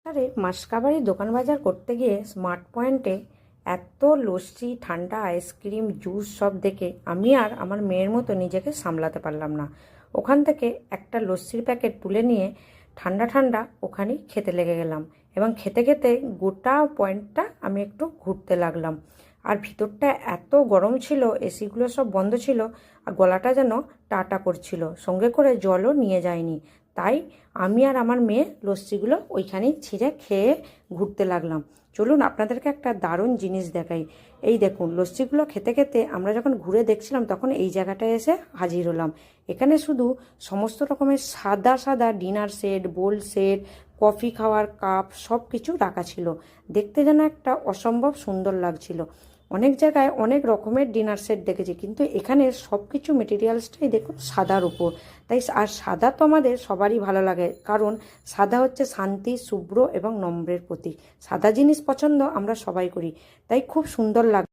আরে মাসকাবারি দোকান বাজার করতে গিয়ে স্মার্ট পয়েন্টে এত লস্যি, ঠান্ডা আইসক্রিম, জুস সব দেখে আমি আর আমার মেয়ের মতো নিজেকে সামলাতে পারলাম না। ওখান থেকে একটা লস্যির প্যাকেট তুলে নিয়ে ঠান্ডা ঠান্ডা ওখানেই খেতে লেগে গেলাম, এবং খেতে খেতে গোটা পয়েন্টটা আমি একটু ঘুরতে লাগলাম। আর ভিতরটা এত গরম ছিল, এসিগুলো সব বন্ধ ছিল, আর গলাটা যেন টাটা করছিল, সঙ্গে করে জলও নিয়ে যায়নি। তাই আমি আর আমার মেয়ে লস্যিগুলো ওইখানেই ছিঁড়ে খেয়ে ঘুরতে লাগলাম। চলুন আপনাদেরকে একটা দারুণ জিনিস দেখাই। এই দেখুন, লস্যিগুলো খেতে খেতে আমরা যখন ঘুরে দেখছিলাম তখন এই জায়গাটায় এসে হাজির হলাম। এখানে শুধু সমস্ত রকমের সাদা সাদা dinner set, bowl set, coffee খাওয়ার কাপ সব কিছু রাখা ছিল। দেখতে যেন একটা অসম্ভব সুন্দর লাগছিল। অনেক জায়গায় অনেক রকমের ডিনার সেট দেখেছি, কিন্তু এখানে সব কিছু মেটেরিয়ালসটাই দেখুন সাদার উপর। তাই আর সাদা তো আমাদের সবারই ভালো লাগে, কারণ সাদা হচ্ছে শান্তি, শুভ্র এবং নম্রের প্রতীক। সাদা জিনিস পছন্দ আমরা সবাই করি, তাই খুব সুন্দর লাগে।